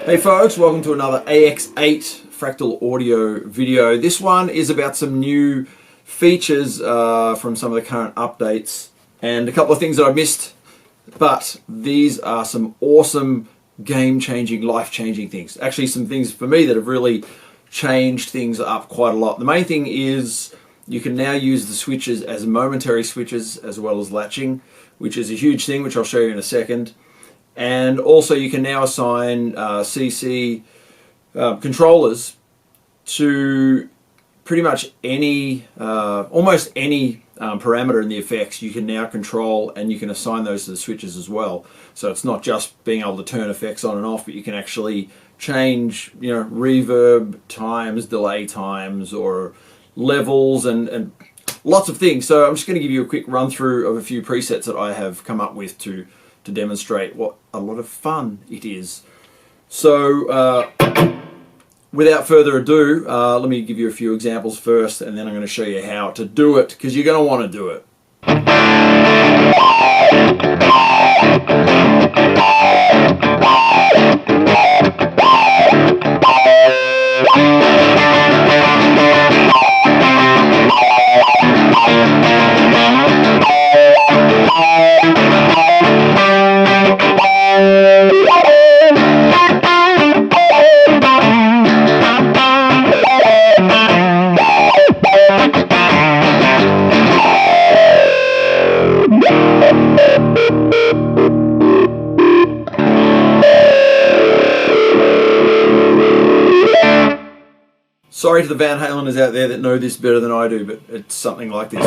Hey folks, welcome to another AX8 Fractal Audio video. This one is about some new features from some of the current updates and a couple of things that I missed, but these are some awesome game-changing, life-changing things. Actually some things for me that have really changed things up quite a lot. The main thing is you can now use the switches as momentary switches as well as latching, which is a huge thing, which I'll show you in a second. And also you can now assign CC controllers to pretty much any, almost any parameter in the effects you can now control, and you can assign those to the switches as well. So it's not just being able to turn effects on and off, but you can actually change, reverb times, delay times, or levels, and lots of things. So I'm just going to give you a quick run through of a few presets that I have come up with to demonstrate what a lot of fun it is. So without further ado, let me give you a few examples first, and then I'm going to show you how to do it, because you're going to want to do it. Sorry to the Van Haleners out there that know this better than I do, but it's something like this.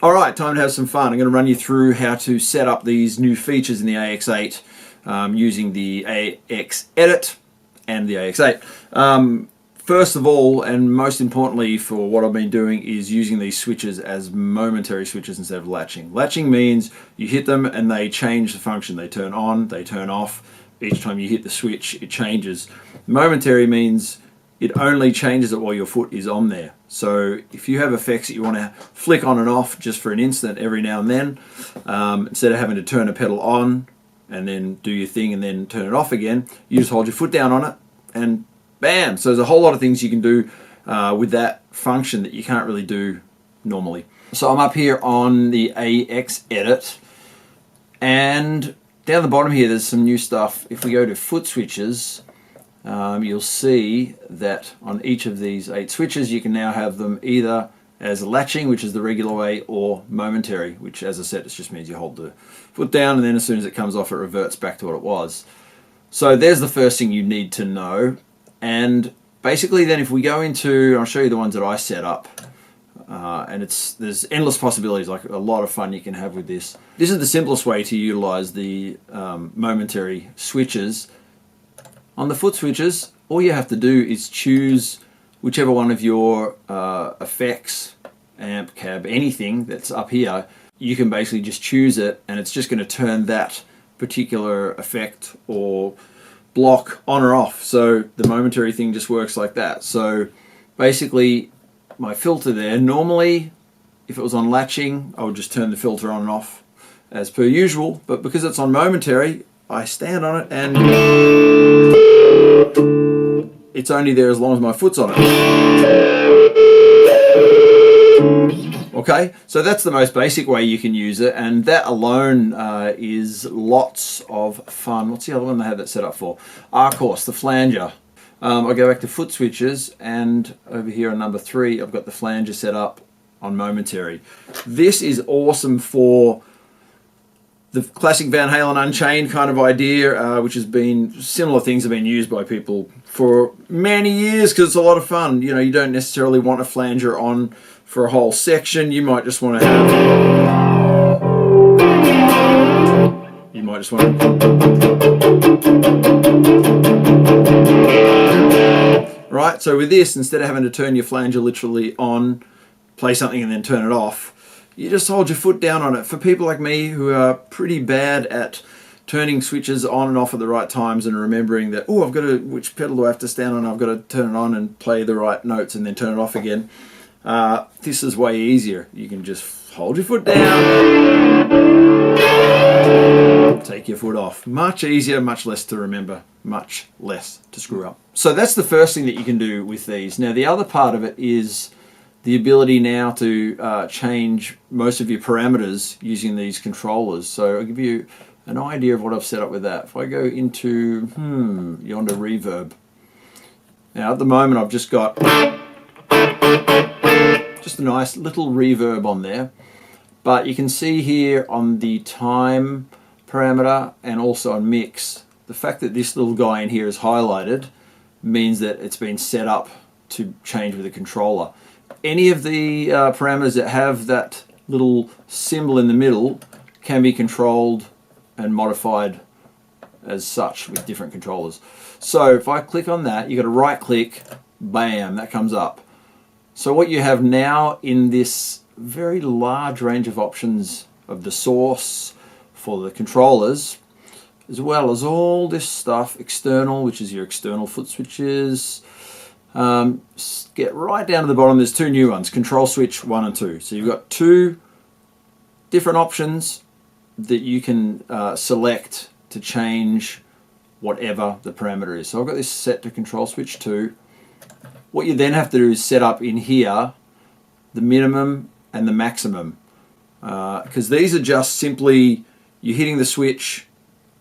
Alright, time to have some fun. I'm going to run you through how to set up these new features in the AX8 using the AX8 and the AX8. First of all, and most importantly for what I've been doing, is using these switches as momentary switches instead of latching. Latching means you hit them and they change the function. They turn on, they turn off. Each time you hit the switch, it changes. Momentary means it only changes it while your foot is on there. So if you have effects that you want to flick on and off just for an instant every now and then, instead of having to turn a pedal on and then do your thing and then turn it off again, you just hold your foot down on it and bam! So there's a whole lot of things you can do with that function that you can't really do normally. So I'm up here on the AX8, and down the bottom here there's some new stuff. If we go to foot switches, you'll see that on each of these 8 switches you can now have them either as latching, which is the regular way, or momentary, which, as I said, it just means you hold the foot down and then as soon as it comes off it reverts back to what it was. So there's the first thing you need to know. And basically then if we go into, I'll show you the ones that I set up, and there's endless possibilities, like a lot of fun you can have with this. This is the simplest way to utilize the momentary switches. On the foot switches, all you have to do is choose whichever one of your effects, amp, cab, anything that's up here. You can basically just choose it and it's just going to turn that particular effect or block on or off. So the momentary thing just works like that. So basically my filter there, normally if it was on latching I would just turn the filter on and off as per usual, but because it's on momentary I stand on it and it's only there as long as my foot's on it. Okay, so that's the most basic way you can use it, and that alone is lots of fun. What's the other one they had that set up for? Of course, the flanger. I'll go back to foot switches, and over here on number 3 I've got the flanger set up on momentary. This is awesome for the classic Van Halen Unchained kind of idea, which has been, similar things have been used by people for many years because it's a lot of fun. You don't necessarily want a flanger on for a whole section. You might just want to have, right, so with this, instead of having to turn your flanger literally on, play something and then turn it off, you just hold your foot down on it. For people like me who are pretty bad at turning switches on and off at the right times and remembering that, oh, I've got to, which pedal do I have to stand on? I've got to turn it on and play the right notes and then turn it off again. This is way easier. You can just hold your foot down, take your foot off. Much easier, much less to remember, much less to screw up. So that's the first thing that you can do with these. Now the other part of it is the ability now to change most of your parameters using these controllers. So I'll give you an idea of what I've set up with that. If I go into yonder reverb. Now at the moment I've just got just a nice little reverb on there, but you can see here on the time parameter and also on mix, the fact that this little guy in here is highlighted means that it's been set up to change with the controller. Any of the parameters that have that little symbol in the middle can be controlled and modified as such with different controllers. So if I click on that, you've got to right click, bam, that comes up. So what you have now in this very large range of options of the source for the controllers, as well as all this stuff, external, which is your external foot switches, get right down to the bottom, there's two new ones, control switch 1 and 2. So you've got two different options that you can select to change whatever the parameter is. So I've got this set to control switch 2. What you then have to do is set up in here the minimum and the maximum, because these are just simply you're hitting the switch.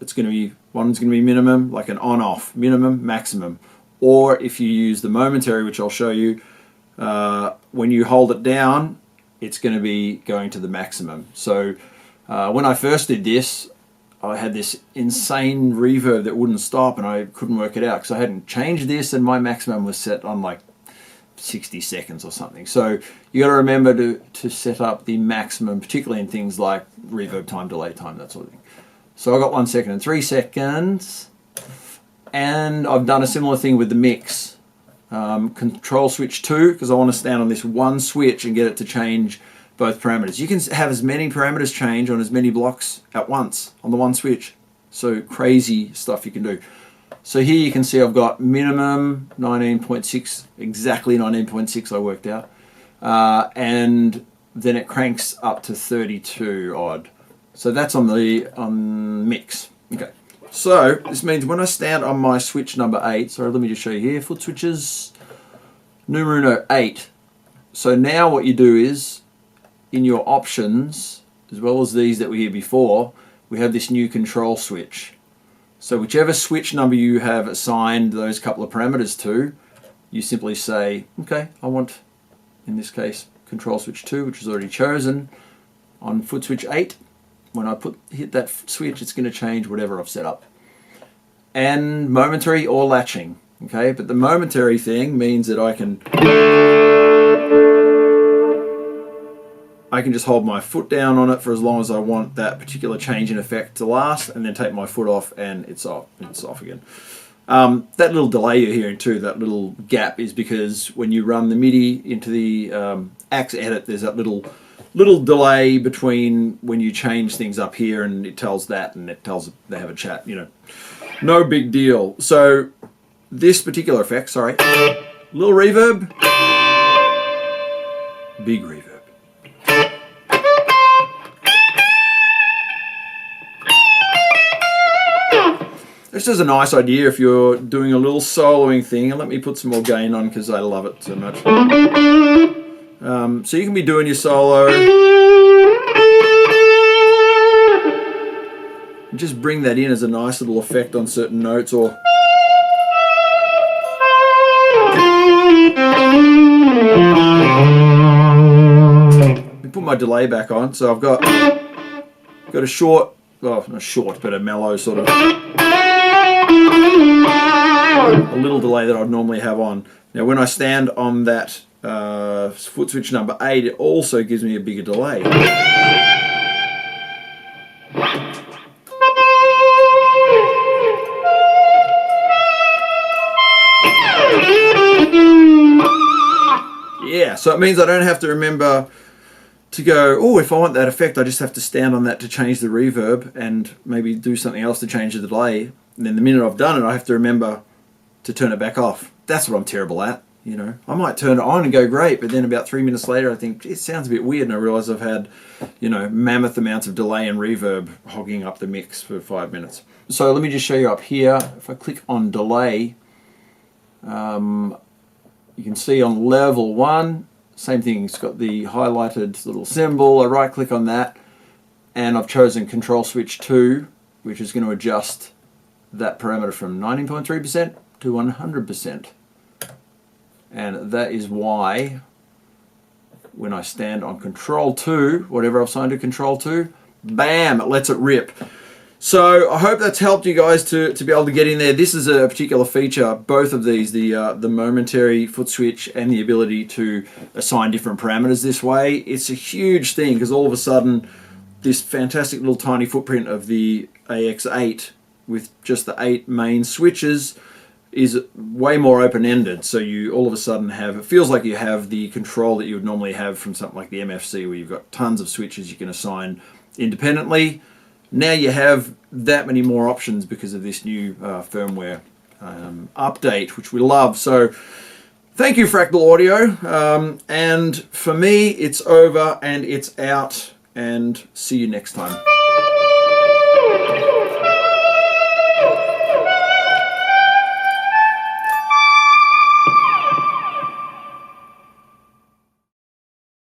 It's going to be, one's going to be minimum, like an on-off, minimum, maximum. Or if you use the momentary, which I'll show you, when you hold it down, it's going to be going to the maximum. So when I first did this, I had this insane reverb that wouldn't stop and I couldn't work it out because I hadn't changed this and my maximum was set on like 60 seconds or something. So you got to remember to set up the maximum, particularly in things like reverb time, delay time, that sort of thing. So I got 1 second and 3 seconds, and I've done a similar thing with the mix. Control switch 2, because I want to stand on this one switch and get it to change both parameters. You can have as many parameters change on as many blocks at once on the one switch. So crazy stuff you can do. So here you can see I've got minimum 19.6, exactly 19.6 I worked out. And then it cranks up to 32 odd. So that's on the mix. Okay. So this means when I stand on my switch number 8, so let me just show you here, foot switches, numero 8. So now what you do is, in your options, as well as these that were here before, we have this new control switch. So whichever switch number you have assigned those couple of parameters to, you simply say, okay, I want, in this case, control switch 2, which is already chosen. On foot switch 8, when I hit that switch, it's going to change whatever I've set up. And momentary or latching, okay? But the momentary thing means that I can just hold my foot down on it for as long as I want that particular change in effect to last, and then take my foot off and it's off again. That little delay you're hearing too, that little gap, is because when you run the MIDI into the AX8, there's that little delay between when you change things up here and it tells that and it tells they have a chat, you know. No big deal. So this particular effect, sorry, little reverb, big reverb. This is a nice idea if you're doing a little soloing thing, and let me put some more gain on because I love it so much. So you can be doing your solo and just bring that in as a nice little effect on certain notes, or let me put my delay back on. So I've got a short, well not short, but a mellow sort of, a little delay that I'd normally have on. Now when I stand on that foot switch number 8, it also gives me a bigger delay. Yeah, so it means I don't have to remember to go, oh, if I want that effect, I just have to stand on that to change the reverb and maybe do something else to change the delay. And then the minute I've done it, I have to remember to turn it back off. That's what I'm terrible at. You know, I might turn it on and go great, but then about 3 minutes later, I think it sounds a bit weird, and I realize I've had, you know, mammoth amounts of delay and reverb hogging up the mix for 5 minutes. So let me just show you up here. If I click on delay, you can see on level 1, same thing. It's got the highlighted little symbol. I right click on that, and I've chosen control switch 2, which is going to adjust that parameter from 19.3% to 100%. And that is why when I stand on control 2, whatever I've signed to control 2, bam, it lets it rip. So I hope that's helped you guys to be able to get in there. This is a particular feature, both of these, the momentary foot switch and the ability to assign different parameters this way. It's a huge thing because all of a sudden this fantastic little tiny footprint of the AX8 with just the 8 main switches is way more open-ended. So you all of a sudden have, it feels like you have the control that you would normally have from something like the MFC, where you've got tons of switches you can assign independently. Now you have that many more options because of this new firmware update, which we love. So thank you, Fractal Audio. And for me, it's over and it's out, and see you next time.